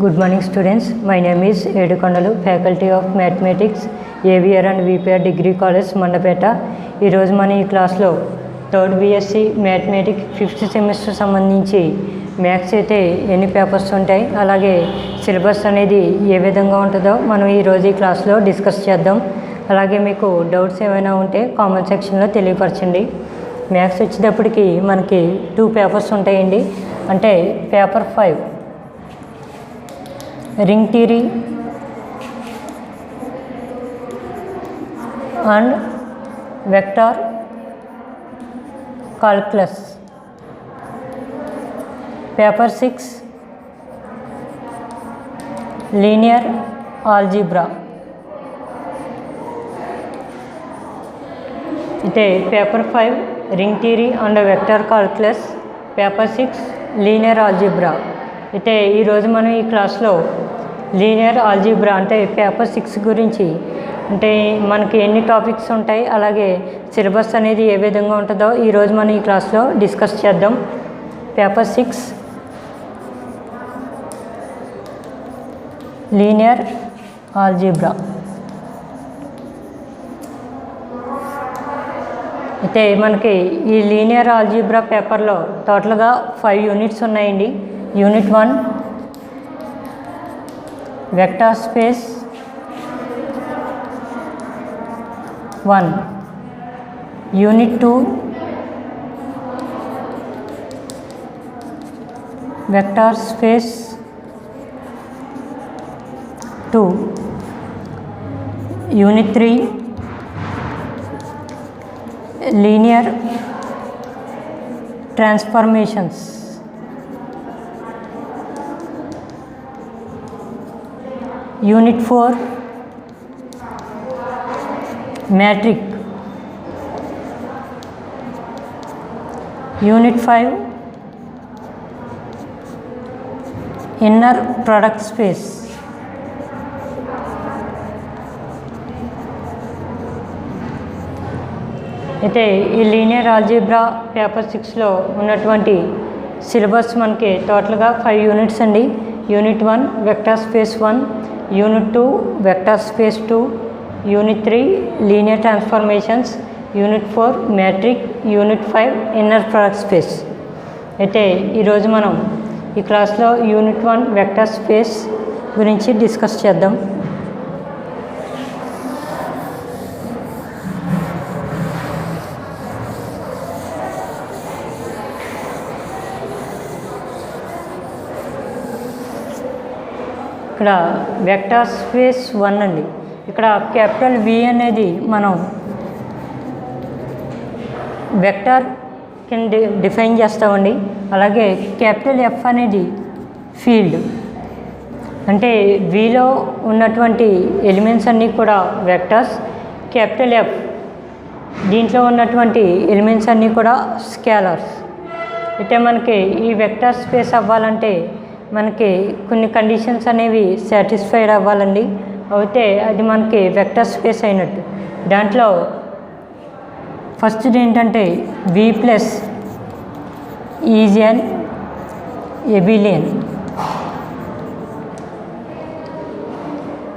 Good morning students. My name is Edukondalu, Faculty of Mathematics, AVR and VPR Degree College, Mandapeta. ఈ రోజు మన ఈ క్లాస్లో third BSc mathematics fifth semester సంబంధించి maths అయితే ఎన్ని పేపర్స్ ఉంటాయి, అలాగే సిలబస్ అనేది ఏ విధంగా ఉంటుందో మనం ఈరోజు ఈ క్లాస్లో డిస్కస్ చేద్దాం. అలాగే మీకు డౌట్స్ ఏమైనా ఉంటే కామెంట్ సెక్షన్లో తెలియపరచండి. మ్యాథ్స్ వచ్చేటప్పటికి మనకి 2 పేపర్స్ ఉంటాయండి. అంటే paper 5 ring theory and vector calculus. Paper 6 linear algebra. అయితే paper 5 ring theory and vector calculus, paper 6 linear algebra. అయితే ఈరోజు మనం ఈ క్లాస్లో లీనియర్ ఆల్జీబ్రా అంటే పేపర్ 6 గురించి, అంటే మనకి ఎన్ని టాపిక్స్ ఉంటాయి, అలాగే సిలబస్ అనేది ఏ విధంగా ఉంటుందో ఈరోజు మనం ఈ క్లాస్లో డిస్కస్ చేద్దాం. Paper 6 linear algebra. అయితే మనకి ఈ లీనియర్ ఆల్జీబ్రా పేపర్లో టోటల్గా 5 యూనిట్స్ ఉన్నాయండి. Unit 1 vector space 1, unit 2 vector space 2, unit 3 linear transformations, unit 4 matrix, unit 5 inner product space. అయితే ఈ లీనియర్ ఆల్జీబ్రా పేపర్ 6లో ఉన్నటువంటి సిలబస్ మనకి టోటల్గా 5 యూనిట్స్ అండి. Unit 1 vector space 1, unit 2 vector space 2, unit 3 linear transformations, unit 4 matrix, unit 5 inner product space. అయితే ఈరోజు మనం ఈ క్లాస్లో యూనిట్ 1 వెక్టార్ స్పేస్ గురించి డిస్కస్ చేద్దాం. ఇక్కడ వెక్టార్ స్పేస్ 1 అండి. ఇక్కడ క్యాపిటల్ వి అనేది మనం వెక్టార్ కింద డిఫైన్ చేస్తామండి. అలాగే క్యాపిటల్ ఎఫ్ అనేది ఫీల్డ్. అంటే విలో ఉన్నటువంటి ఎలిమెంట్స్ అన్నీ కూడా వెక్టర్స్. క్యాపిటల్ ఎఫ్ దీంట్లో ఉన్నటువంటి ఎలిమెంట్స్ అన్నీ కూడా స్కేలర్స్. అయితే మనకి ఈ వెక్టార్ స్పేస్ అవ్వాలంటే మనకి కొన్ని కండిషన్స్ అనేవి సాటిస్ఫైడ్ అవ్వాలండి. అయితే అది మనకి వెక్టర్ స్పేస్ అయినట్టు. దాంట్లో ఫస్ట్ది ఏంటంటే వి ప్లస్ ఈజ్ ఎన్ ఎబిలియన్.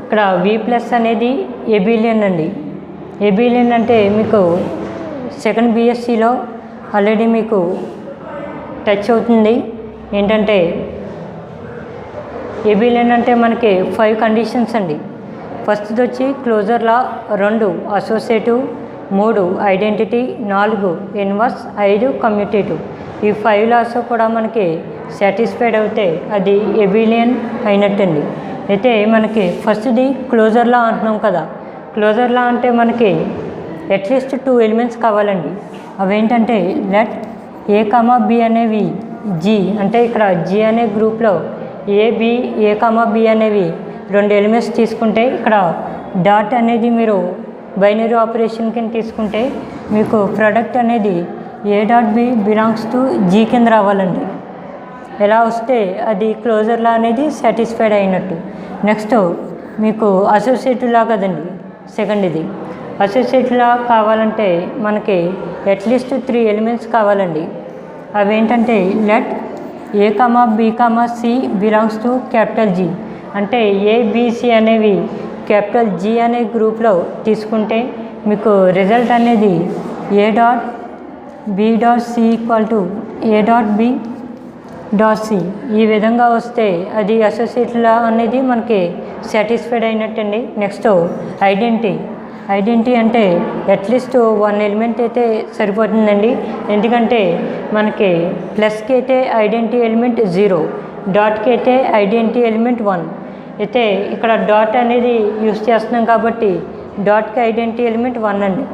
ఇక్కడ వి ప్లస్ అనేది ఎబిలియన్ అండి. ఎబిలియన్ అంటే మీకు సెకండ్ బిఎస్సిలో ఆల్రెడీ మీకు టచ్ అవుతుంది. ఏంటంటే ఎబిలియన్ అంటే మనకి 5 కండిషన్స్ అండి. ఫస్ట్ది వచ్చి closure law, 2 associative, 3 identity, 4 inverse, 5 commutative. ఈ 5 లాస్ కూడా మనకి సాటిస్ఫైడ్ అవుతే అది ఎబిలియన్ అయినట్టండి. అయితే మనకి ఫస్ట్ది క్లోజర్ లా అంటున్నాం కదా. క్లోజర్ లా అంటే మనకి అట్లీస్ట్ 2 ఎలిమెంట్స్ కావాలండి. అవేంటంటే లెట్ ఏ కామా బి అనేవి జీ, అంటే ఇక్కడ జీ అనే గ్రూప్లో ఏబి ఏ కామా బి అనేవి 2 ఎలిమెంట్స్ తీసుకుంటే, ఇక్కడ డాట్ అనేది మీరు బైనరీ ఆపరేషన్ కింద తీసుకుంటే మీకు ప్రోడక్ట్ అనేది ఏ dot B belongs to G కింద రావాలండి. ఎలా వస్తే అది క్లోజర్ లా అనేది సాటిస్ఫైడ్ అయినట్టు. నెక్స్ట్ మీకు అసోసియేటివ్ లా కదండి సెకండ్ది. అసోసియేటివ్ లా కావాలంటే మనకి అట్లీస్ట్ 3 ఎలిమెంట్స్ కావాలండి. అవేంటంటే let A comma B comma C belongs to capital G. అంటే ఏబిసి అనేవి క్యాపిటల్ జీ అనే గ్రూప్లో తీసుకుంటే మీకు రిజల్ట్ అనేది ఏ dot B dot C equal to A dot B dot C ఈ విధంగా వస్తే అది అసోసియేట్లా అనేది మనకి సాటిస్ఫైడ్ అయినట్టండి. నెక్స్ట్ ఐడెంటిటీ అంటే అట్లీస్ట్ 1 ఎలిమెంట్ అయితే సరిపోతుందండి. ఎందుకంటే మనకి ప్లస్కి అయితే ఐడెంటిటీ ఎలిమెంట్ 0, డాట్కి అయితే ఐడెంటిటీ ఎలిమెంట్ 1. అయితే ఇక్కడ డాట్ అనేది యూస్ చేస్తున్నాం కాబట్టి డాట్కి ఐడెంటిటీ ఎలిమెంట్ 1 అండి.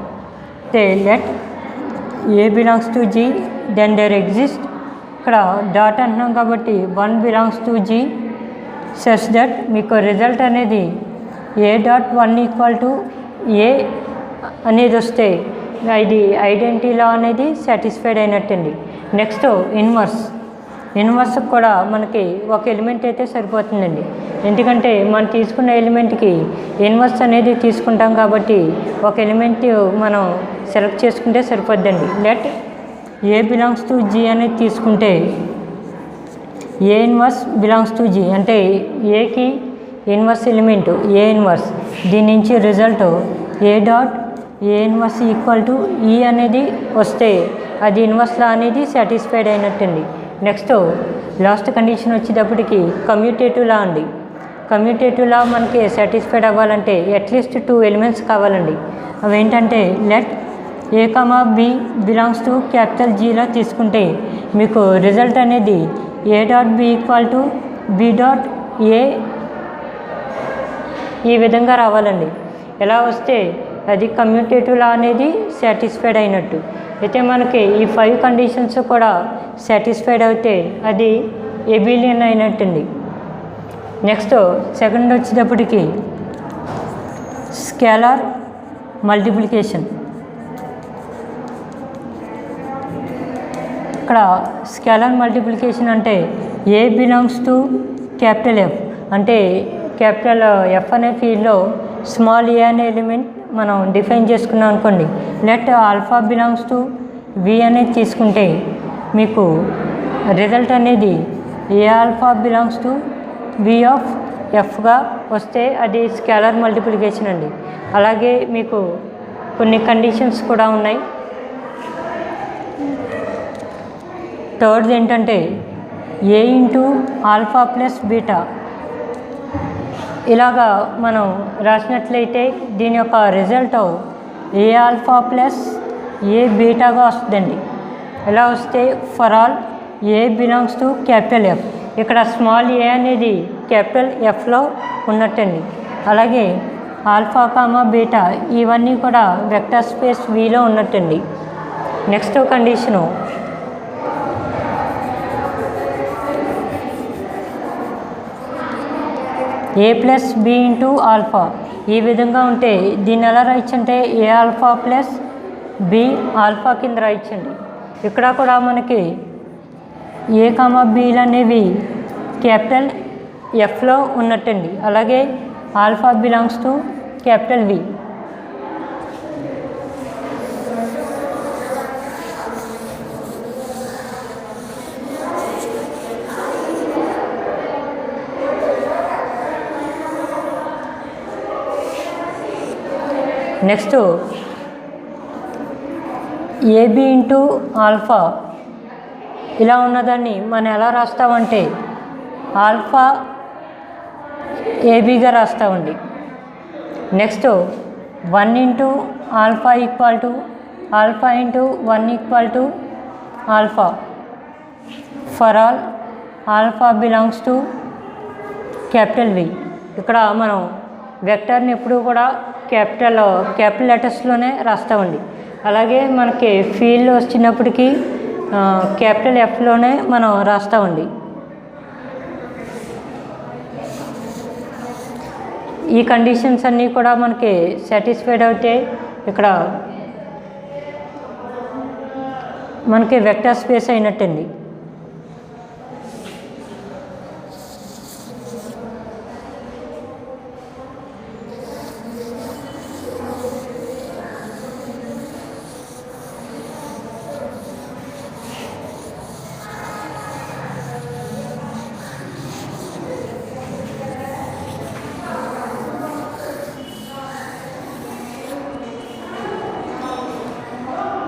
అయితే let A belongs to G then there exist, ఇక్కడ డాట్ అంటున్నాం కాబట్టి 1 belongs to G such that మీకు రిజల్ట్ అనేది ఏ డాట్ 1 ఈక్వల్ టు ఏ అనేది వస్తే ఇది ఐడెంటిటీలో అనేది సాటిస్ఫైడ్ అయినట్టండి. నెక్స్ట్ ఇన్వర్స్ కూడా మనకి ఒక ఎలిమెంట్ అయితే సరిపోతుందండి. ఎందుకంటే మనం తీసుకున్న ఎలిమెంట్కి ఇన్వర్స్ అనేది తీసుకుంటాం కాబట్టి ఒక ఎలిమెంట్ మనం సెలెక్ట్ చేసుకుంటే సరిపోద్దండి. Let A belongs to G అనేది తీసుకుంటే A inverse belongs to G అంటే ఏకి ఇన్వర్స్ ఎలిమెంట్ ఏ ఇన్వర్స్, దీని నుంచి result A dot A inverse equal to E అనేది వస్తే అది ఇన్వర్స్లా అనేది సాటిస్ఫైడ్ అయినట్టండి. నెక్స్ట్ లాస్ట్ కండిషన్ వచ్చేటప్పటికి కమ్యూటేటివ్ లా అండి. కమ్యూటేటివ్ లా మనకి సాటిస్ఫైడ్ అవ్వాలంటే అట్లీస్ట్ 2 ఎలిమెంట్స్ కావాలండి. అవి ఏంటంటే let A comma B belongs to capital జీలో తీసుకుంటే మీకు రిజల్ట్ అనేది ఏ dot B equal to B dot A ఈ విధంగా రావాలండి. ఎలా వస్తే అది కమ్యూటేటివ్ లా అనేది సాటిస్ఫైడ్ అయినట్టు. అయితే మనకి ఈ 5 కండిషన్స్ కూడా సాటిస్ఫైడ్ అయితే అది ఎబిలియన్ అయినట్టండి. నెక్స్ట్ సెకండ్ వచ్చేటప్పటికి స్కేలార్ మల్టిప్లికేషన్. ఇక్కడ స్కేలార్ మల్టిప్లికేషన్ అంటే ఏ బిలాంగ్స్ టు క్యాపిటల్ ఎఫ్ అంటే క్యాపిటల్ ఎఫ్ అనే ఫీల్డ్లో స్మాల్ ఏ అనే ఎలిమెంట్ మనం డిఫైన్ చేసుకున్నాం అనుకోండి. Let alpha belongs to V అనేది తీసుకుంటే మీకు రిజల్ట్ అనేది a alpha belongs to V of ఎఫ్గా వస్తే అది స్కేలార్ మల్టిప్లికేషన్ అండి. అలాగే మీకు కొన్ని కండిషన్స్ కూడా ఉన్నాయి. థర్డ్ ఏంటంటే a into alpha plus beta ఇలాగా మనం రాసినట్లయితే దీని యొక్క రిజల్ట్ ఏ ఆల్ఫా ప్లస్ ఏ బీటాగా వస్తుందండి. ఎలా వస్తే for all A belongs to capital F, ఇక్కడ స్మాల్ ఏ అనేది క్యాపిటల్ ఎఫ్లో ఉన్నట్టండి. అలాగే ఆల్ఫా కామా బీటా ఇవన్నీ కూడా వెక్టర్ స్పేస్ విలో ఉన్నట్టండి. నెక్స్ట్ కండిషను ఏ ప్లస్ బి ఇంటూ ఆల్ఫా ఈ విధంగా ఉంటే దీన్ని ఎలా రాయొచ్చంటే ఏ ఆల్ఫా ప్లస్ బి ఆల్ఫా కింద రాయొచ్చండి. ఇక్కడ కూడా మనకి ఏ కామా బీలు అనేవి క్యాపిటల్ ఎఫ్లో ఉన్నట్టండి. అలాగే alpha belongs to capital V. Next a b into alpha ఇలా ఉన్నదాన్ని మనం ఎలా రాస్తామంటే ఆల్ఫా ఏబిగా రాస్తామండి. Next 1 into alpha equal to alpha into 1 equal to alpha for all alpha belongs to capital V. ఇక్కడ మనం వెక్టర్ని ఎప్పుడు కూడా క్యాపిటల్ లెటర్స్లోనే రాస్తామండి. అలాగే మనకి ఫీల్డ్ వచ్చినప్పటికీ క్యాపిటల్ ఎఫ్లోనే మనం రాస్తామండి. ఈ కండిషన్స్ అన్నీ కూడా మనకి సాటిస్ఫైడ్ అవుతే ఇక్కడ మనకి వెక్టర్ స్పేస్ అయినట్టండి.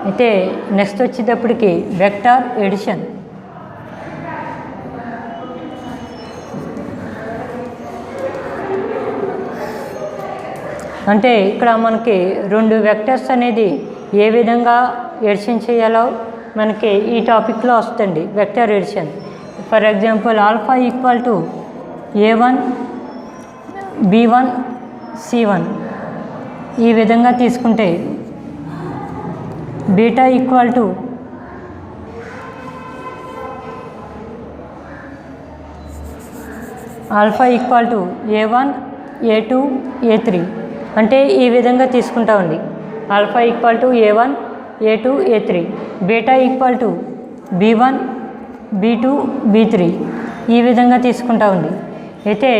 అయితే నెక్స్ట్ వచ్చేటప్పటికి వెక్టార్ ఎడిషన్. అంటే ఇక్కడ మనకి రెండు వెక్టర్స్ అనేది ఏ విధంగా ఎడిషన్ చేయాలో మనకి ఈ టాపిక్లో వస్తుంది vector addition. For example alpha equal to A1 B1 C1 ఈ విధంగా తీసుకుంటే beta equal to alpha equal to A1 A2 A3 అంటే ఈ విధంగా తీసుకుంటామండి. Alpha equal to A1 A2 A3, beta equal to B1 B2 B3 ఈ విధంగా తీసుకుంటామండి. అయితే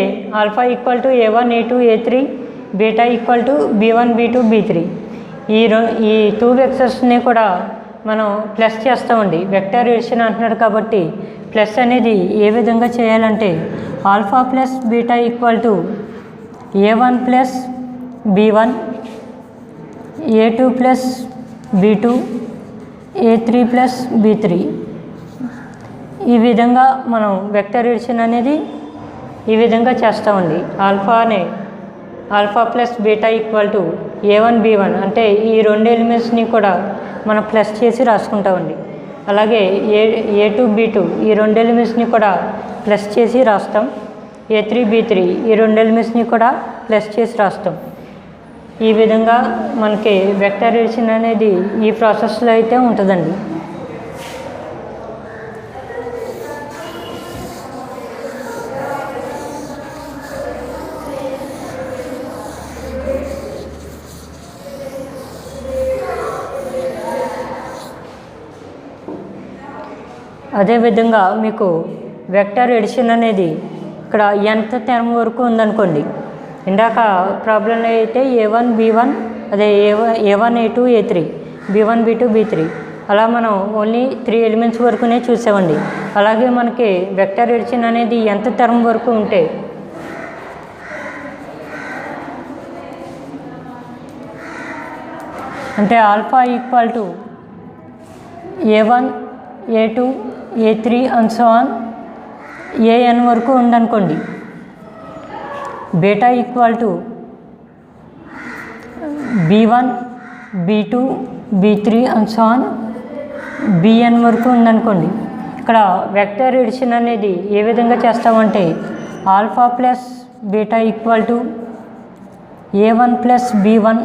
alpha equal to A1 A2 A3, beta equal to B1 B2 B3 ఈ two వెక్టర్స్ని కూడా మనం ప్లస్ చేస్తామండి. వెక్టర్ ఎడిషన్ అంటున్నాడు కాబట్టి ప్లస్ అనేది ఏ విధంగా చేయాలంటే alpha plus beta equal to A1 plus B1 A2 plus B2 A3 plus B3 ఈ విధంగా మనం వెక్టర్ ఎడిషన్ అనేది ఈ విధంగా చేస్తామండి. Alpha plus beta equal to A1 B1 అంటే ఈ రెండు ఎలిమెంట్స్ని కూడా మనం ప్లస్ చేసి రాసుకుంటామండి. అలాగే A2 B2 ఈ రెండు ఎలిమెంట్స్ని కూడా ప్లస్ చేసి రాస్తాం. A3 B3 ఈ రెండు ఎలిమెంట్స్ని కూడా ప్లస్ చేసి రాస్తాం. ఈ విధంగా మనకి వెక్టర్ ఎడిషన్ అనేది ఈ ప్రాసెస్లో అయితే ఉంటుందండి. అదేవిధంగా మీకు వెక్టర్ ఎడిషన్ అనేది ఇక్కడ nth టర్మ్ వరకు ఉందనుకోండి. ఇందాక ప్రాబ్లంలో అయితే A1 B1 అదే A1 A2 A3 B1 B2 B3 అలా మనం ఓన్లీ 3 ఎలిమెంట్స్ వరకునే చూసామండి. అలాగే మనకి వెక్టర్ ఎడిషన్ అనేది nth టర్మ్ వరకు ఉంటే అంటే alpha equal to A1 A2 A3 and so on AN వరకు ఉందనుకోండి. Beta equal to B1 B2 B3 and so on BN వరకు ఉందనుకోండి. ఇక్కడ వెక్టర్ ఎడిషన్ అనేది ఏ విధంగా చేస్తామంటే alpha plus beta equal to A1 plus B1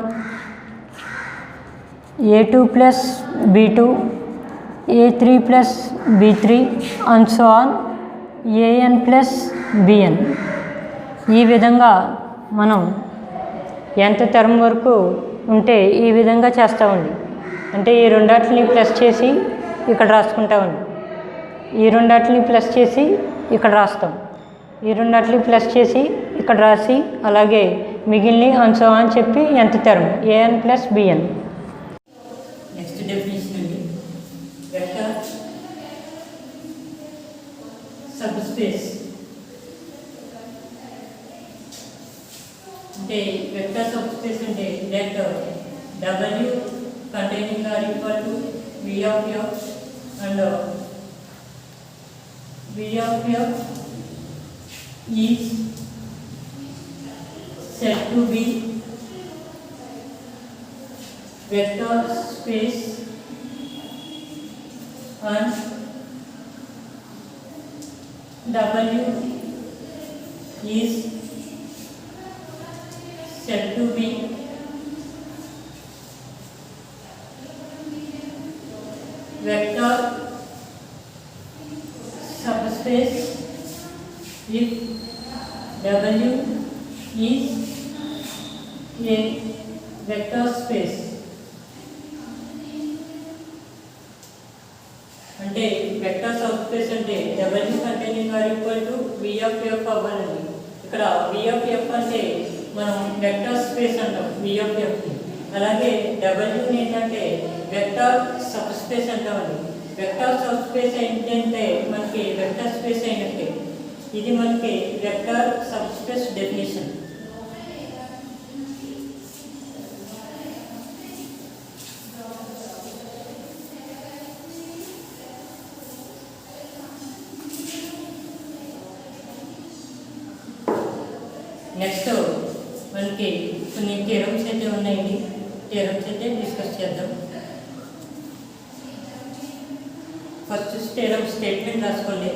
A2 plus B2 A3 plus B3 and so on AN plus BN ఈ విధంగా మనం nth term వరకు ఉంటే ఈ విధంగా చేస్తామండి. అంటే ఈ రెండాటిని ప్లస్ చేసి ఇక్కడ రాసుకుంటామండి. ఈ రెండాటిని ప్లస్ చేసి ఇక్కడ రాస్తాం. ఈ రెండాటిని ప్లస్ చేసి ఇక్కడ రాసి అలాగే మిగిలిన అండ్ సో ఆన్ చెప్పి nth term AN plus BN. Next definition అండి. వెక్టర్ సబ్స్పేస్ అంటే వెక్టర్ సబ్స్పేస్ అంటే that W containing or equal to V of F and V of F is said to be vector space and W is said to be vector subspace if W is a vector space. అంటే vector subspace అంటే W containing or equal to V of F అవ్వాలండి. ఇక్కడ V of F అంటే మనం vector space అంటాం V of F. అలాగే W ఏంటంటే vector subspace అంటామండి. వెక్టర్ సబ్స్పేస్ ఏంటంటే మనకి వెక్టర్ స్పేస్ అయినట్టే. ఇది మనకి వెక్టర్ సబ్స్పేస్ డెఫినేషన్. నెక్స్ట్ మనకి కొన్ని థియరమ్స్ అయితే ఉన్నాయండి, థియరమ్స్ అయితే డిస్కస్ చేద్దాం. ఫస్ట్ థియరం స్టేట్మెంట్ రాసుకోండి.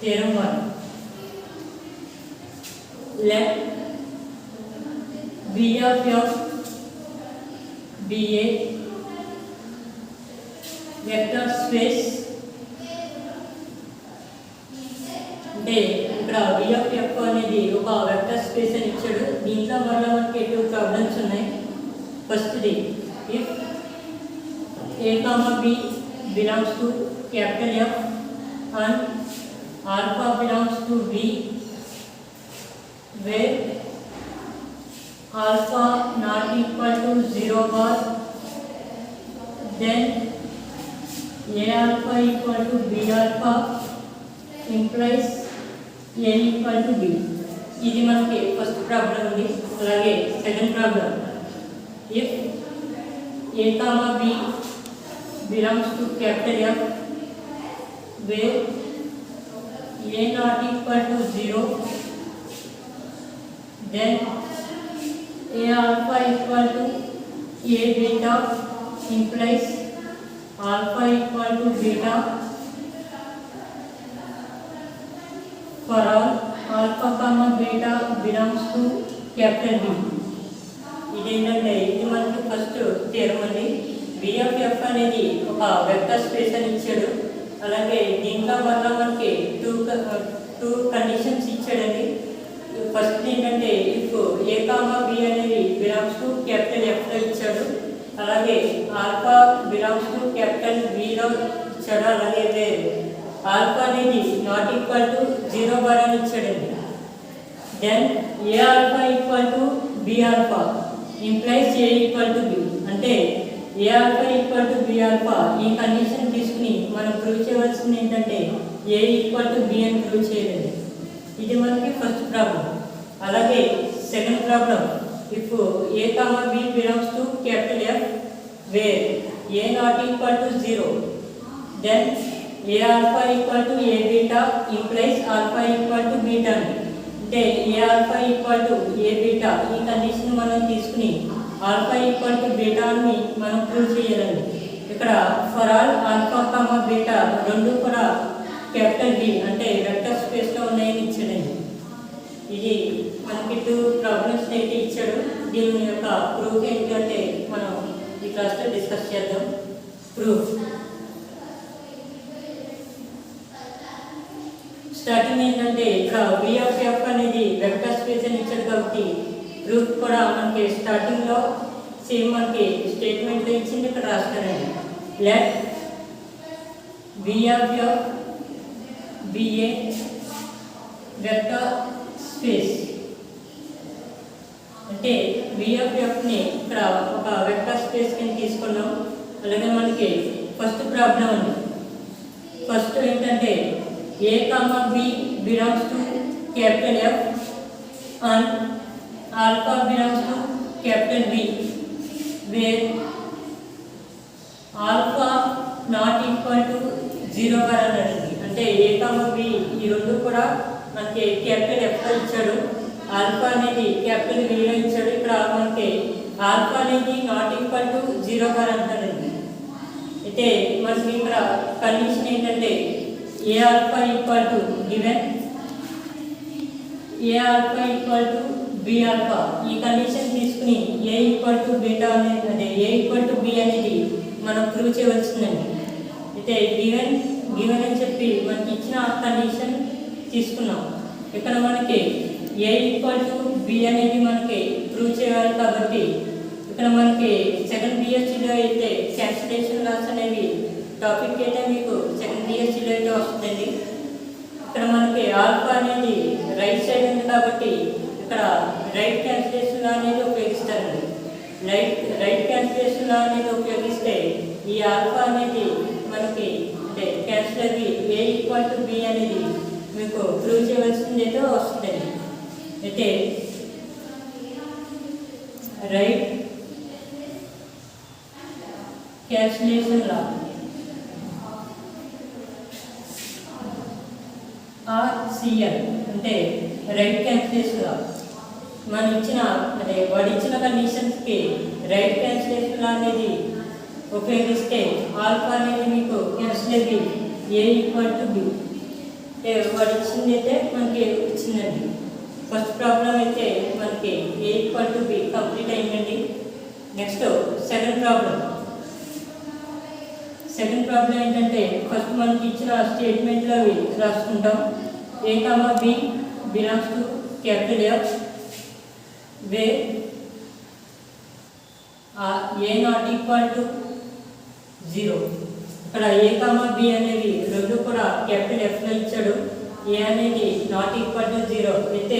Theorem 1, let B of f be a vector space. అంటే ఇక్కడ B of f అనేది ఒక వెక్టర్ స్పేస్ అని ఇచ్చాడు. దీంట్లో మళ్ళీ మనకి 2 ప్రాబ్లమ్స్ ఉన్నాయి. ఫస్ట్ది, if a comma b belongs to capital F and alpha belongs to b, where alpha not equal to 0 bar, then a alpha equal to b alpha implies a equal to b. ఇది మనకి first problem ఉంది. అలాగే second problem, if a comma b belongs to capital F, where a not equal to 0, then a alpha equal to a beta implies alpha equal to beta for all alpha comma beta belongs to capital B. ఇదేంటంటే ఇది మనకి first theorem అండి. B of f అనేది ఒక vector space అని ఇచ్చాడు. అలాగే దీంట్లో వల్ల మనకి టూ కండిషన్స్ ఇచ్చాడండి. ఫస్ట్ ఏంటంటే ఇఫ్ a కామా b అనేది బిలాంగ్స్ టు క్యాపిటల్ F లో ఇచ్చాడు. అలాగే alpha belongs to capital B లో ఇచ్చాడు. అలాగే ఆల్ఫా అనేది నాట్ ఈక్వల్ టు 0 బార్ అని ఇచ్చాడండి. Then a alpha equal to b alpha implies a equal to b. అంటే a alpha equal to b alpha ఈ కండిషన్ తీసుకుని మనం ప్రూవ్ చేయవలసింది ఏంటంటే ఏ ఈక్వల్ టు బి అని ప్రూవ్ చేయాలి. ఇది మనకి ఫస్ట్ ప్రాబ్లం. అలాగే second problem, if a comma B belongs to capital F, where a not equal to 0, then a alpha equal to a beta implies alpha equal to beta. అంటే a alpha equal to a beta ఈ condition మనం తీసుకుని alpha equal to beta అని మనం prove చేయాలండి. ఇక్కడ for all alpha comma beta రెండు కూడా క్యాపిటల్ B అంటే వెక్టర్ స్పేస్లో ఉన్నాయని ఇచ్చాడండి. ఇది మనకి 2 ప్రాబ్లమ్స్ అయితే ఇచ్చాడు. దీని యొక్క ప్రూఫ్ ఏంటంటే మనం ఈ క్లాస్లో డిస్కస్ చేద్దాం. ప్రూఫ్ స్టార్టింగ్ ఏంటంటే ఇక్కడ B of f అనేది వెక్టర్ స్పేస్ అని ఇచ్చాడు కాబట్టి ప్రూఫ్ కూడా మనకి స్టార్టింగ్లో సేమ్ మనకి స్టేట్మెంట్లో ఇచ్చింది ఇక్కడ రాస్తారండి. Let B of f be a vector space. అంటే B of fని ఇక్కడ ఒక వెక్టర్ స్పేస్ కింద తీసుకున్నాం. అలాగే మనకి ఫస్ట్ ప్రాబ్లం అండి. ఫస్ట్ ఏంటంటే a comma b belongs to capital F and alpha belongs to capital B, where alpha not equal to 0 bar అన్నది. అంటే a కామా b ఈ రెండు కూడా మనకి క్యాపిటల్ F లో ఇచ్చాడు. ఆల్ఫా అనేది క్యాపిటల్ B లో ఇచ్చాడు. ఇక్కడ మనకి ఆల్ఫా అనేది నాట్ ఈక్వల్ టు 0 బార్ అంటారండి. అయితే మనకి ఇక్కడ కండిషన్ ఏంటంటే a alpha equal to given a alpha equal to b alpha ఈ కండిషన్ తీసుకుని ఏ ఈక్వల్ టు బీటా అనేది అంటే ఏ ఈక్వల్ టు బి అనేది మనం ప్రూవ్ చేయవలసిందండి. అయితే గివెన్ అని చెప్పి మనకి ఇచ్చిన కండిషన్ తీసుకున్నాం. ఇక్కడ మనకి ఏ ఈక్వల్ టు బి అనేది మనకి ప్రూవ్ చేయాలి కాబట్టి ఇక్కడ మనకి సెకండ్ BScలో అయితే క్యాన్సిలేషన్ లాస్ అనేవి టాపిక్ అయితే మీకు సెకండ్ BScలో అయితే వస్తుందండి. ఇక్కడ మనకి ఆల్ఫా అనేది రైట్ సైడ్ ఉంది కాబట్టి ఇక్కడ రైట్ క్యాన్సిలేషన్ అనేది ఉపయోగిస్తారండి. రైట్ క్యాన్సిలేషన్ అనేది ఉపయోగిస్తే ఈ ఆల్ఫా అనేది మనకి అంటే క్యాన్సిల్ అవి ఏ ఈక్వల్ టు బి అనేది మీకు ప్రూవ్ చేయవలసింది అయితే వస్తుందండి. అయితే రైట్ క్యాన్సిలేషన్ లా RCL అంటే రైట్ క్యాన్సిలేషన్ మనం ఇచ్చిన వాడు ఇచ్చిన కండిషన్స్కి రైట్ క్యాన్సిలేషన్ అనేది ఉపయోగిస్తే ఆల్ఫా అనేది మీకు cancel b a equal to b. వాడు ఇచ్చింది అయితే మనకి ఇచ్చిందండి. ఫస్ట్ ప్రాబ్లం అయితే మనకి a equal to b complete అయిందండి. నెక్స్ట్ సెకండ్ ప్రాబ్లం ఏంటంటే ఫస్ట్ మనకి ఇచ్చిన స్టేట్మెంట్లో అవి రాసుకుంటాం. A comma B belongs to capital F where a not equal to 0. ఇక్కడ ఏ కామా బి అనేవి రెండు కూడా క్యాపిటల్ ఎఫ్లో ఇచ్చాడు. ఏ అనేది నాట్ ఈక్వల్ టు 0 అయితే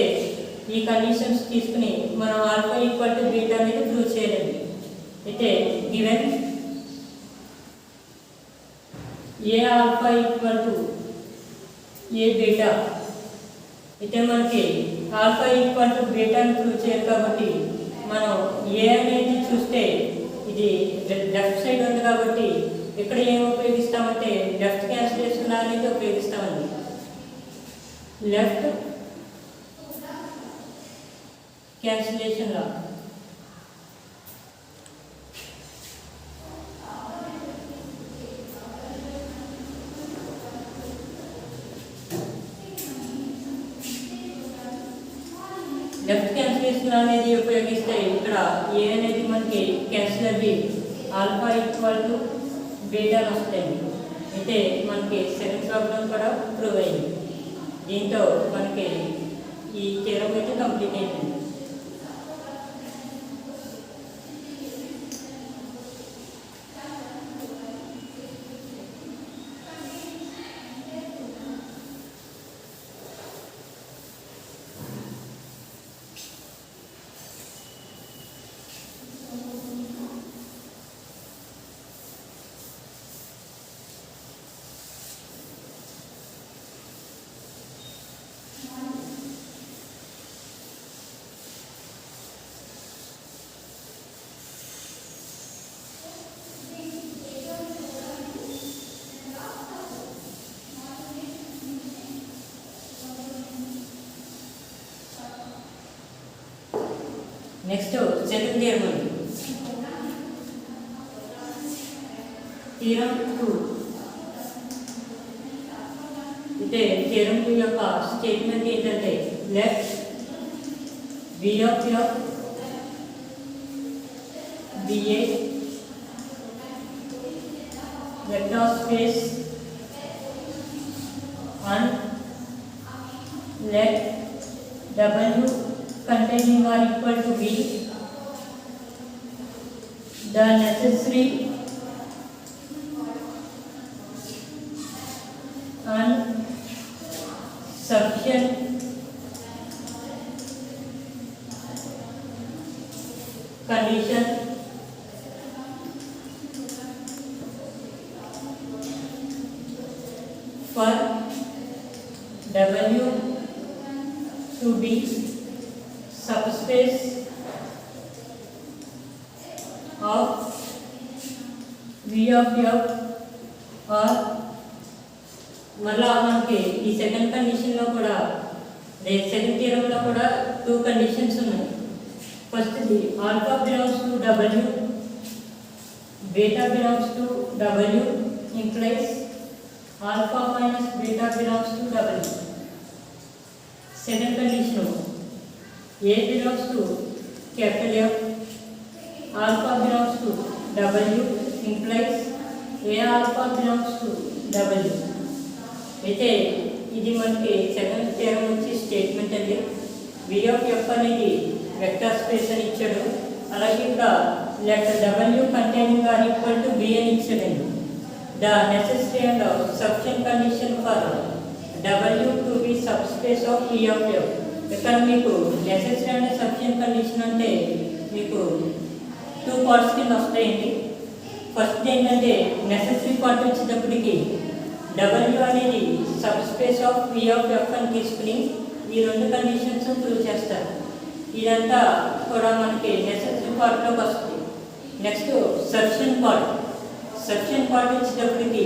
ఈ కండిషన్స్ తీసుకుని మనం ఆల్ఫా ఈక్వల్ టు బీటా అనేది ప్రూవ్ చేయాలి. అయితే given a alpha equal to a beta అయితే మనకి ఆల్ఫా ఈక్వల్ టు బీటాని ప్రూవ్ చేయాలి కాబట్టి మనం ఏ అనేది చూస్తే ఇది లెఫ్ట్ సైడ్ ఉంది కాబట్టి ఇక్కడ ఏం ఉపయోగిస్తామంటే లెఫ్ట్ క్యాన్సిలేషన్ అనేది ఉపయోగిస్తామండి. Left cancellation law left cancellation అనేది ఉపయోగిస్తే ఇక్కడ ఏ అనేది మనకి క్యాన్సిలర్ b alpha equal to beta వస్తాయండి. అయితే మనకి సెకండ్ ప్రాబ్లం కూడా ప్రూవ్ అయింది. దీంతో మనకి ఈ థియరం అయితే కంప్లీట్ అయింది. నెక్స్ట్ సెకండ్ థియరం అండి. థియరం 2 అయితే థియరం 2 యొక్క స్టేట్మెంట్ ఏంటంటే let V of F be a vector space and let W containing or equal to B the necessary and sufficient condition for W to be subspace of V of F or మళ్ళా మనకి ఈ second కండిషన్లో కూడా second థియరంలో కూడా 2 conditions ఉన్నాయి. ఫస్ట్ది alpha belongs to W, beta belongs to W implies alpha minus beta belongs to W. Second condition A belongs to capital F, alpha belongs to W implies A alpha belongs to W. అయితే ఇది మనకి second theorem నుంచి statement అండి. V of F అనేది vector space అని ఇచ్చాడు. అలాగే ఇక్కడ let W containing or equal to B అని ఇచ్చాడండి. The necessary and sufficient condition for W to be subspace of V of F. ఇక్కడ మీకు నెసెసరీ అండ్ సఫిషియెంట్ కండిషన్ అంటే మీకు 2 పార్ట్స్ కింద వస్తాయండి. ఫస్ట్ ఏంటంటే నెసెసరీ పార్ట్ వచ్చేటప్పటికి W అనేది sub space of V of F అని తీసుకుని ఈ 2 కండిషన్స్ ప్రూవ్ చేస్తారు. ఇదంతా కూడా మనకి నెసెసరీ పార్ట్లోకి వస్తుంది. నెక్స్ట్ సఫిషియెంట్ పార్ట్ వచ్చేటప్పటికి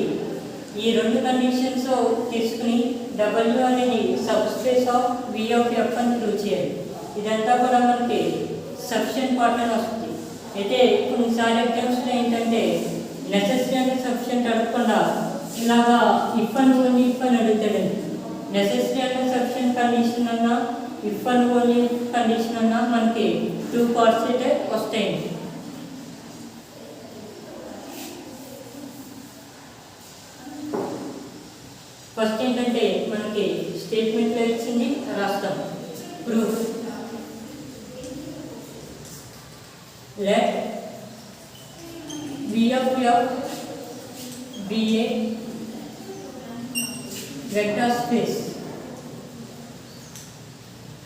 ఈ రెండు కండిషన్స్ తీసుకుని W అనేది sub space of V of F అని ప్రూవ్ చేయాలి. ఇదంతా కూడా మనకి సఫిషియెంట్ పార్ట్ అని వస్తుంది. అయితే కొన్నిసార్లు ఎగ్జామ్స్లో ఏంటంటే నెసెసరీ అండ్ సఫిషియెంట్ అడగకుండా ఇలాగా ఇఫ్ అండ్ ఓన్లీ ఇఫ్ అని అడుగుతాడండి. నెసెసరీ అండ్ సఫిషియెంట్ కండిషన్ అన్నా ఇఫ్ అండ్ ఓన్లీ కండిషన్ అన్నా మనకి 2 పార్ట్స్ అయితే వస్తాయండి. ఫస్ట్ ఏంటంటే మనకి స్టేట్మెంట్లో ఇచ్చింది రాస్తాం. Proof let V of F be a vector space.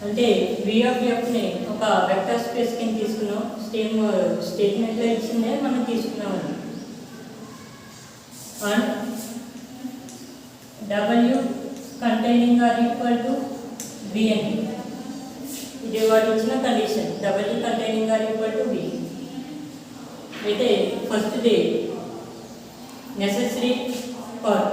అంటే V of F ని ఒక వెక్టర్ స్పేస్ కింద తీసుకున్నాం. స్టేట్మెంట్లో ఇచ్చిందే మనం తీసుకున్నామండి. And W containing or equal to B అండి. ఇది వాటి ఇచ్చిన condition. W containing or equal to B. అయితే ఫస్ట్ది నెసెసరీ పార్ట్.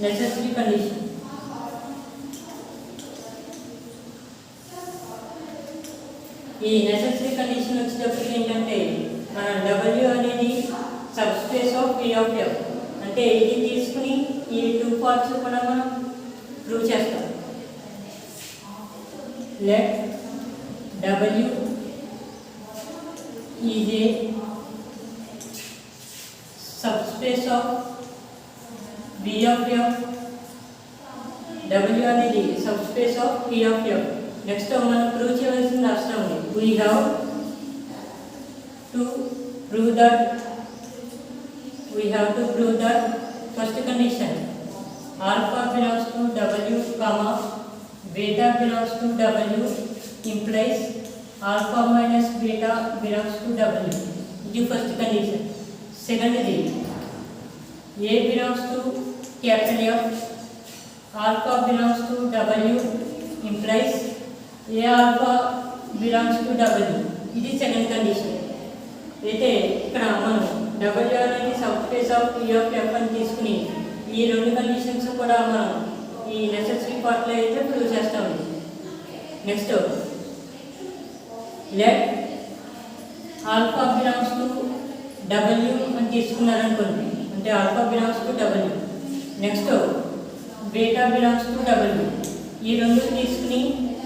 నెసెసరీ కండిషన్ ఈ నెసెసరీ కండిషన్ వచ్చేటప్పటికి ఏంటంటే మనం W అనేది sub space of V of F అంటే ఇది తీసుకుని ఈ 2 పార్ట్స్ కూడా మనం ప్రూవ్ చేస్తాం. Let W is a subspace of V of F. W అనేది subspace of V of F. Next మనం ప్రూవ్ చేయవలసిన రాష్ట్రం we have to prove that first condition alpha belongs to W comma beta belongs to W implies alpha minus beta belongs to W. ఇది first condition. సెకండ్ది A belongs to capital F, alpha belongs to W implies A alpha belongs to W. ఇది second condition. అయితే ఇక్కడ మనం W అనేది sub space of V of F అని తీసుకుని ఈ రెండు కండిషన్స్ కూడా మనం ఈ నెసెసరీ పార్ట్లో అయితే ప్రూవ్ చేస్తామండి. Next let alpha belongs to W అని తీసుకున్నారనుకోండి. అంటే alpha belongs to W. Next beta belongs to W. ఈ రెండు తీసుకుని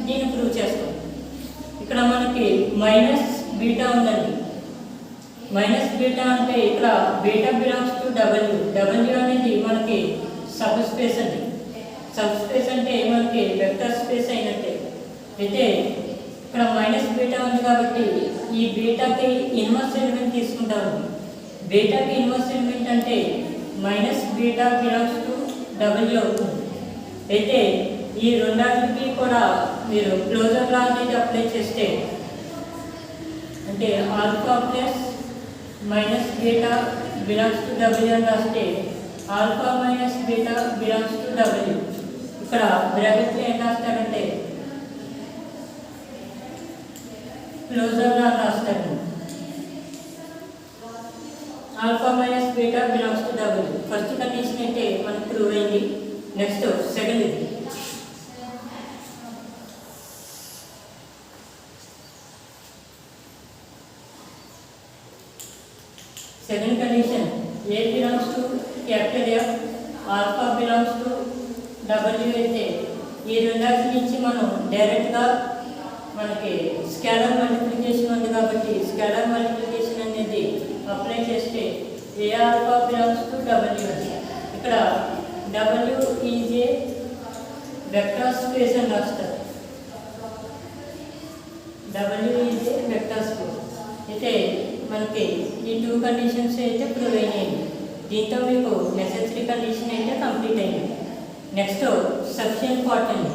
దీన్ని ప్రూవ్ చేస్తాం. ఇక్కడ మనకి మైనస్ బీటా ఉందండి. మైనస్ బీటా అంటే ఇక్కడ బీటా బిలాంగ్స్ టు W అనేది మనకి సబ్ స్పేస్ అండి. సబ్ స్పేస్ అంటే మనకి వెక్టర్ స్పేస్ అయినట్టే. అయితే ఇక్కడ మైనస్ బీటా ఉంది కాబట్టి ఈ బీటాకి ఇన్వర్స్ ఎలిమెంట్ తీసుకుంటాము. బీటాకి ఇన్వర్స్ ఎలిమెంట్ అంటే minus beta belongs to W అవుతుంది. అయితే ఈ రెండాటికి కూడా మీరు క్లోజర్ లా అనేది అప్లై చేస్తే అంటే alpha plus minus beta belongs to W అని రాస్తే alpha minus beta belongs to W. ఇక్కడ బ్రాకెట్లో ఏం రాస్తారంటే క్లోజర్ లా రాస్తారు. Alpha minus beta belongs to W. First condition అయితే మనకు ప్రూవ్ అయింది. నెక్స్ట్ సెకండ్ ఇది second condition A belongs to capital F, alpha belongs to W అయితే ఈ రెండాటి నుంచి మనం డైరెక్ట్గా మనకి స్కేలర్ మల్టిప్లికేషన్ ఉంది కాబట్టి స్కేలర్ మల్టిప్లికేషన్ అనేది అప్లై చేస్తే ఏ ఆల్ఫా బిలాంగ్స్ టు W అని. ఇక్కడ W is a vector space అని రాస్తారు. W is a vector space. అయితే మనకి ఈ 2 కండిషన్స్ అయితే ప్రూవ్ అయినాయి. దీంతో మీకు నెసెసరీ కండిషన్ అయితే కంప్లీట్ అయింది. నెక్స్ట్ సఫిషియెంట్ పార్ట్ అండి.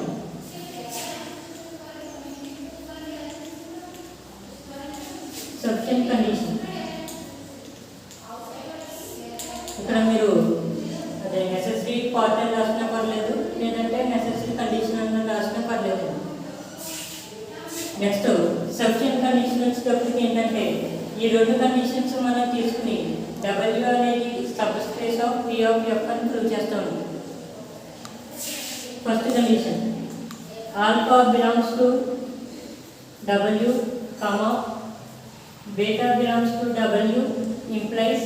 సఫిషియెంట్ కండిషన్ ఇక్కడ మీరు అదే నెసెసరీ పార్ట్ అని రాసినా పర్లేదు, లేదంటే నెసెసరీ కండిషన్ అని రాసినా పర్లేదు. నెక్స్ట్ సఫిషియెంట్ కండిషన్ వచ్చేటప్పటికి ఏంటంటే ఈ ఈ రెండు కండిషన్స్ మనం తీసుకుని W అనేది sub space of P of F అని ప్రూవ్ చేస్తాము. First condition alpha belongs to W, beta belongs to W implies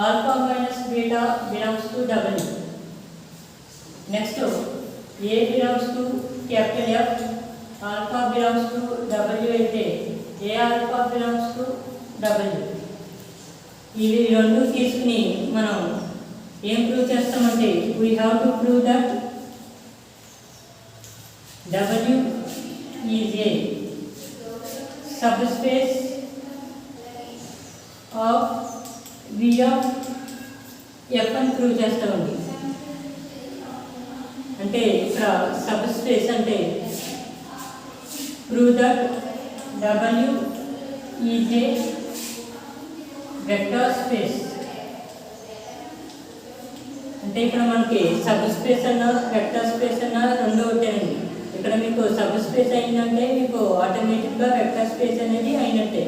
alpha minus beta belongs to W. Next, A belongs to capital F, alpha belongs to W అయితే A alpha belongs to W. ఇవి రెండు తీసుకుని మనం ఏం prove చేస్తామంటే we have to prove that W is a subspace of V of F అని prove చేస్తామండి. అంటే ఇక్కడ సబ్ స్పేస్ అంటే prove that W is a vector space. అంటే ఇక్కడ మనకి సబ్ స్పేస్ అన్న వెక్టర్ స్పేస్ అన్న రెండు ఒకటేనండి. ఇక్కడ మీకు సబ్ స్పేస్ అయిందంటే మీకు ఆటోమేటిక్గా వెక్టర్ స్పేస్ అనేది అయినట్టే.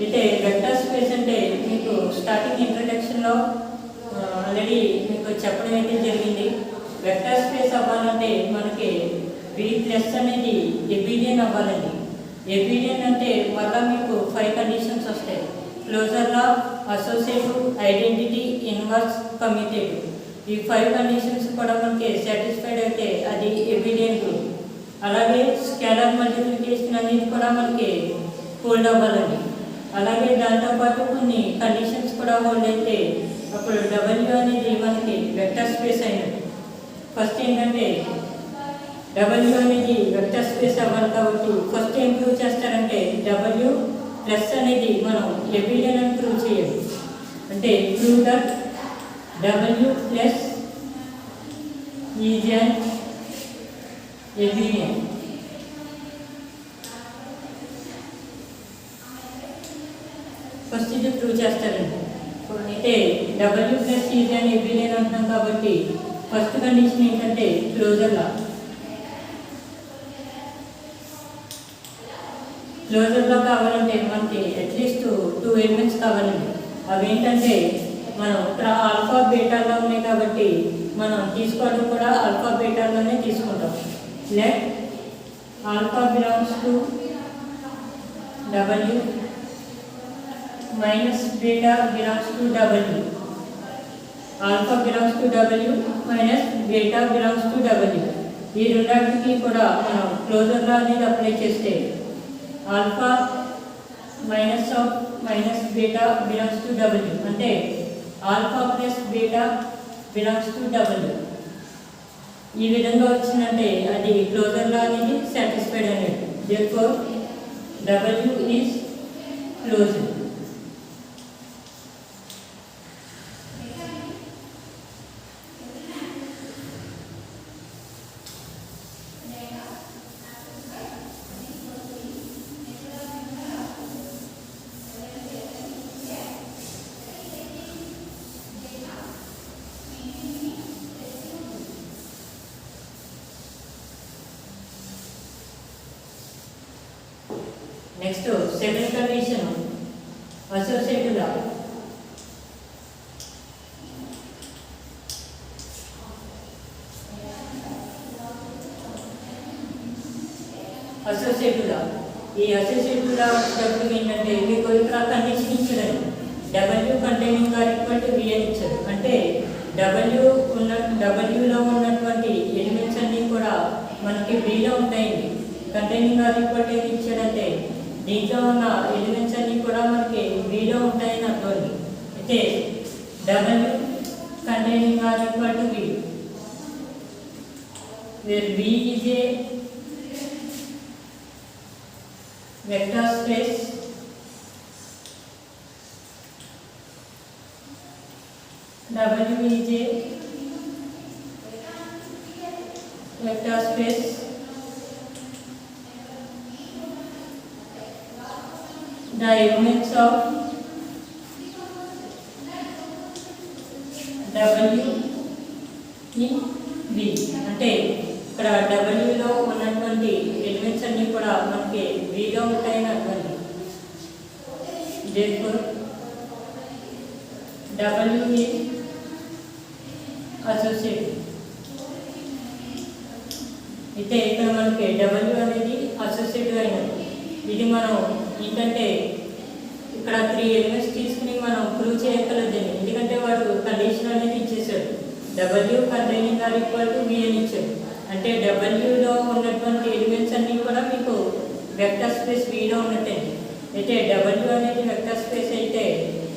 అయితే వెక్టర్ స్పేస్ అంటే మీకు స్టార్టింగ్ ఇంట్రడక్షన్లో ఆల్రెడీ మీకు చెప్పడం అయితే జరిగింది. వెక్టర్ స్పేస్ అవ్వాలంటే మనకి V ప్లస్ అనేది ఎబిలియన్ అవ్వాలండి. ఎబిలియన్ అంటే మళ్ళీ మీకు 5 కండిషన్స్ వస్తాయి. Closure law, associative, identity, inverse, commutative. ఈ 5 కండిషన్స్ కూడా మనకి సాటిస్ఫైడ్ అయితే అది ఎబిలియన్ గ్రూప్. అలాగే స్కేలార్ మల్టిప్లికేషన్ అనేది కూడా మనకి హోల్డ్ అవ్వాలండి. అలాగే దాంతోపాటు కొన్ని కండిషన్స్ కూడా హోల్డ్ అయితే అప్పుడు W అనేది మనకి వెక్టర్ స్పేస్ అయినట్టు. ఫస్ట్ ఏంటంటే W అనేది వెక్టర్ స్పేస్ అవ్వాలి కాబట్టి ఫస్ట్ ఏం ప్రూవ్ చేస్తారంటే W ప్లస్ అనేది మనం ఎబిలియన్ అని ప్రూవ్ చేయాలి. అంటే prove that W plus is an ఎబిలియన్. First ఇది ప్రూవ్ చేస్తారండి. అయితే W ప్లస్ ఈజ్ అన్ ఎబిలియన్ అంటున్నాం కాబట్టి ఫస్ట్ కండిషన్ ఏంటంటే క్లోజర్ లా. క్లోజర్లో కావాలంటే మనకి అట్లీస్ట్ 2 ఎలిమెంట్స్ కావాలండి. అవి ఏంటంటే మనం ఇక్కడ ఆల్ఫా బీటాలో ఉన్నాయి కాబట్టి మనం తీసుకోవడం కూడా ఆల్ఫా బీటాలోనే తీసుకుంటాం. Let alpha belongs to W minus beta belongs to W. Alpha belongs to W minus beta belongs to W. ఈ రెండింటికి కూడా మనం క్లోజర్లో అనేది అప్లై చేస్తే alpha minus beta belongs to W అంటే alpha plus beta belongs to W. ఈ విధంగా వచ్చిందంటే అది క్లోజర్లో అనేది సాటిస్ఫైడ్ అనేది. Therefore W is closed. Next second condition associative law. Associative లా ఈ అసోసియేటివ్ లా వచ్చేటప్పుడు ఏంటంటే మీకు ఇక్కడ కండిషన్ ఇచ్చారండి. W containing or equal to V అని ఇచ్చారు. అంటే Wలో ఉన్నటువంటి ఎలిమెంట్స్ అన్నీ కూడా మనకి Vలో ఉంటాయండి. కంటైనింగ్ ఆర్ ఈక్వల్ టు ఏది ఇచ్చాడంటే దీంట్లో ఉన్న ఎలిమెంట్స్ అన్నీ కూడా మనకి Vలో ఉంటాయని అర్థం. అయితే W containing or equal to V where V is a vector space W is a vector space the elements of W in V అంటే ఇక్కడ Wలో ఉన్నటువంటి ఎలిమెంట్స్ అన్నీ కూడా మనకి Vలో ఉంటాయని అర్థం. therefore W is associative. అయితే ఇక్కడ మనకి W అనేది అసోసియేటివ్ అయినది. ఇది మనం ఏంటంటే ఇక్కడ 3 ఎలిమెంట్స్ తీసుకుని మనం ప్రూవ్ చేయగలదు. ఎందుకంటే వాడు కండిషన్ అనేది ఇచ్చేసాడు, W containing or equal to V అని ఇచ్చాడు. అంటే Wలో ఉన్నటువంటి ఎలిమెంట్స్ అన్నీ కూడా మీకు వెక్టర్ స్పేస్ Vలో ఉన్నట్టే. అయితే W అనేది వెక్టర్ స్పేస్ అయితే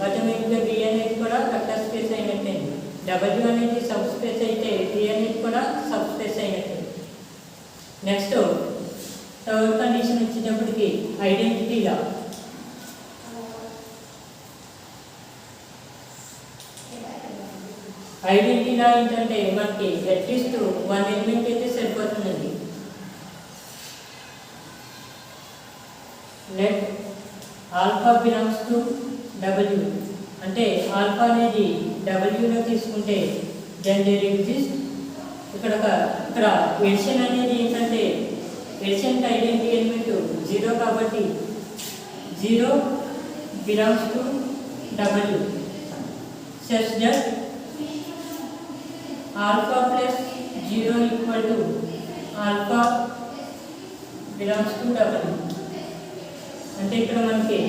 ఆటోమేటిక్గా V అనేది కూడా వెక్టర్ స్పేస్ అయినట్టే. W అనేది సబ్ స్పేస్ అయితే V అనేది కూడా సబ్ స్పేస్ అయినట్టే. నెక్స్ట్ థర్డ్ కండిషన్ వచ్చేటప్పటికి ఐడెంటిటీ లా. ఐడెంటిటీ లా ఏంటంటే మనకి అట్లీస్ట్ 1 ఎలిమెంట్ అయితే సరిపోతుందండి. Let alpha belongs to W, అంటే ఆల్ఫా అనేది Wలో తీసుకుంటే దెన్ దేర్ ఎగ్జిస్ట్ ఇక్కడ ఎడిషన్ అనేది ఏంటంటే ఎడిషన్ ఐడెంటిటీ ఎలిమెంట్ 0 కాబట్టి 0 belongs to W such that alpha plus 0 equal to alpha belongs to W. అంటే ఇక్కడ మనకి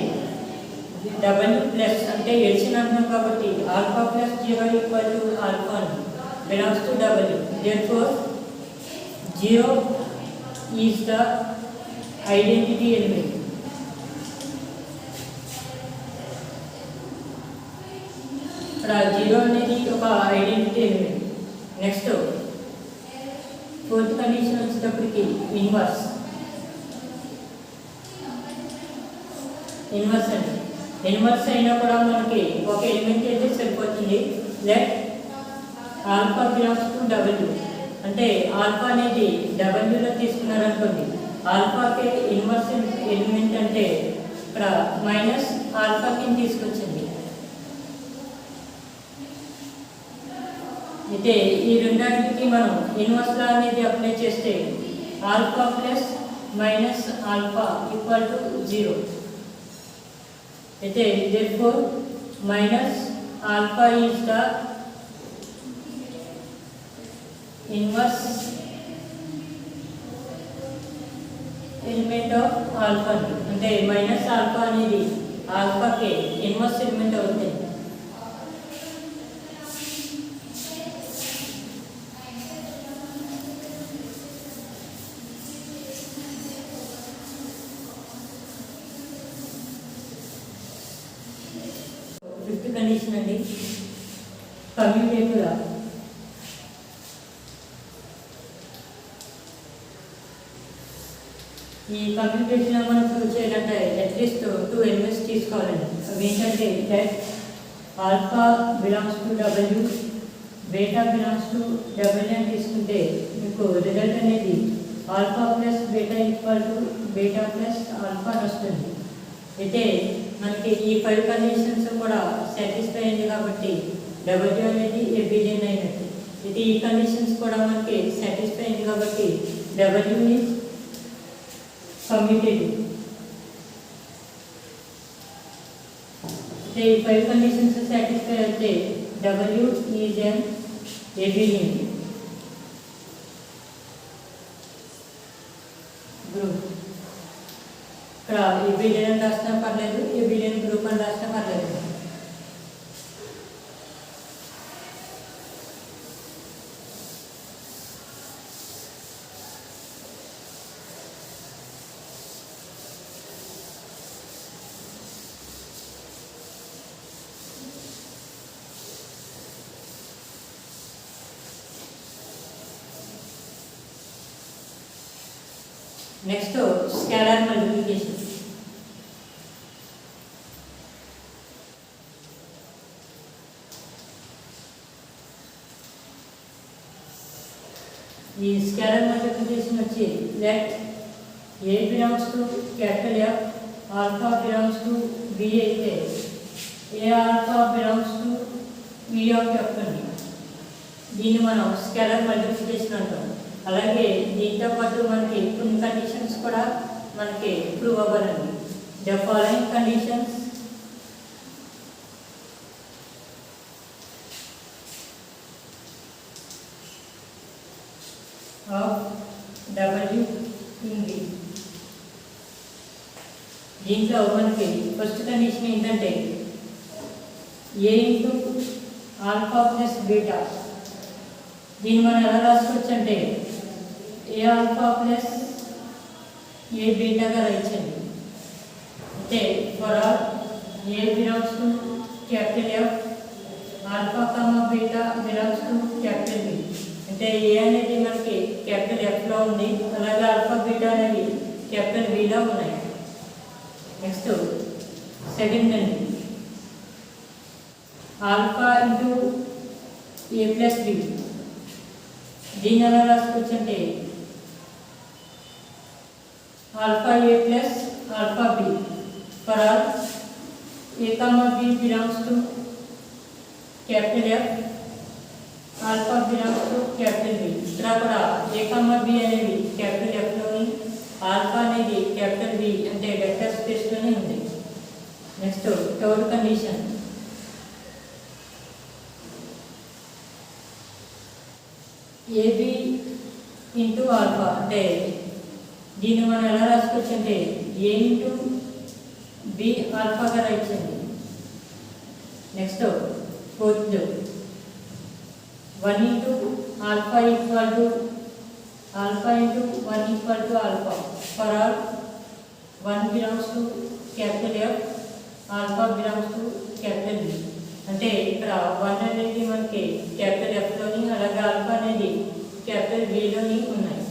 W ప్లస్ అంటే ఎడిషన్ అంటున్నాం కాబట్టి alpha plus 0 equal to alpha belongs to W. Therefore 0 is the identity element. ఇక్కడ 0 అనేది ఒక identity element. Next fourth condition వచ్చేటప్పటికి ఇన్వర్స్ అండి. ఇన్వర్స్ అయినా కూడా మనకి ఒక ఎలిమెంట్ అయితే సరిపోతుంది. Let alpha belongs to W, అంటే ఆల్ఫా అనేది Wలో తీసుకున్నారనుకోండి. ఆల్ఫాకి ఇన్వర్స్ ఎలిమెంట్ అంటే ఇక్కడ మైనస్ ఆల్ఫాకి తీసుకొచ్చింది. అయితే ఈ రెండింటికి మనం ఇన్వర్స్ లా అనేది అప్లై చేస్తే alpha plus minus alpha equal to 0. అయితే therefore minus alpha is the inverse element of alpha. అంటే మైనస్ ఆల్ఫా అనేది ఆల్ఫాకి ఇన్వర్స్ ఎలిమెంట్ అవుతుంది. ఫిఫ్త్ కండిషన్ అండి కమ్యూటేటివ్ లా. ఈ కమ్యూటేషన్ మనం ప్రూవ్ చేయాలంటే అట్లీస్ట్ 2 ఎలిమెంట్స్ తీసుకోవాలండి. అవి ఏంటంటే that alpha belongs to W, beta belongs to W అని తీసుకుంటే మీకు రిజల్ట్ అనేది alpha plus beta equal to beta plus alpha వస్తుంది. అయితే మనకి ఈ 5 కండిషన్స్ కూడా సాటిస్ఫై అయింది కాబట్టి W అనేది ఎబిలియన్ అయినట్టు. ఇది ఈ కండిషన్స్ కూడా మనకి సాటిస్ఫై అయింది కాబట్టి W ఈజ్ కమ్యూటేటివ్. అయితే ఈ 5 కండిషన్స్ సాటిస్ఫై అయితే W is an abelian group. ఇక్కడ abelian అని రాసినా పర్లేదు, abelian గ్రూప్ అని రాసినా పర్లేదు. Next scalar multiplication. ఈ స్కేలార్ మల్టిప్లికేషన్ వచ్చి let A belongs to capital F, alpha belongs to B అయితే A alpha belongs to V of F అండి. దీన్ని మనం స్కేలార్ మల్టిప్లికేషన్ అంటాం. అలాగే దీంతో పాటు మనకి కొన్ని కండిషన్స్ కూడా మనకి ప్రూవ్ అవ్వాలండి. The following conditions of W in B. దీంట్లో మనకి ఫస్ట్ కండిషన్ ఏంటంటే a into alpha plus beta. దీన్ని మనం ఎలా రాసుకోవచ్చు అంటే ఏ ఆల్ఫా ప్లస్ ఏ బీటాగా రాయించండి. అంటే for all A belongs to capital F, alpha comma beta belongs to capital B. అంటే ఏ అనేది మనకి క్యాపిటల్ ఎఫ్లో ఉంది, అలాగే ఆల్ఫా బీటా అనేవి క్యాపిటల్ బిలో ఉన్నాయి. నెక్స్ట్ సెకండ్ అండి, alpha into A plus B. దీన్ని ఎలా రాసుకోవచ్చు అంటే alpha A plus alpha B for all A comma B belongs to capital F, alpha belongs to capital B. ఇక్కడ కూడా ఏ కామా బి అనేవి క్యాపిటల్ ఎఫ్లోని, ఆల్ఫా అనేది capital B అంటే vector స్పేస్లోనే ఉంది. Next third condition, a b into alpha. అంటే దీన్ని మనం ఎలా రాసుకోవచ్చు అంటే ఏ ఇంటూ బి ఆల్ఫాగా రాయించండి. Next fourth, 1 into alpha equal to alpha into 1 equal to alpha for all 1 belongs to capital F, alpha belongs to capital B. అంటే ఇక్కడ 1 అనేది మనకి క్యాపిటల్ ఎఫ్లోని, అలాగే ఆల్ఫా అనేది క్యాపిటల్ బిలోని ఉన్నాయి.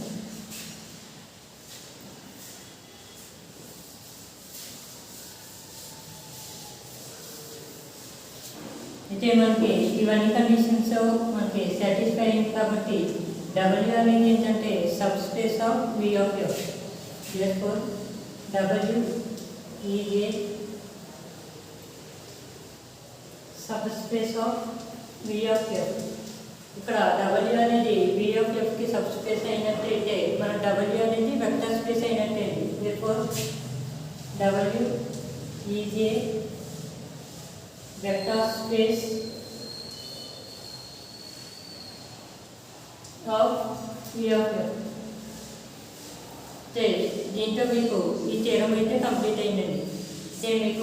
అయితే మనకి ఇవన్నీ కండిషన్స్ మనకి సాటిస్ఫై అయింది కాబట్టి డబ్ల్యూ అనేది ఏంటంటే subspace of V of F. therefore W is a subspace of V of F. ఇక్కడ డబ్ల్యూ అనేది వి ఆఫ్ ఎఫ్కి సబ్ స్పేస్ అయినట్టయితే మన డబ్ల్యూ అనేది వెక్టర్ స్పేస్ అయినట్టయితే therefore W is a vector space of V of F. దీంతో మీకు ఈ థియరం అయితే కంప్లీట్ అయిందండి. మీకు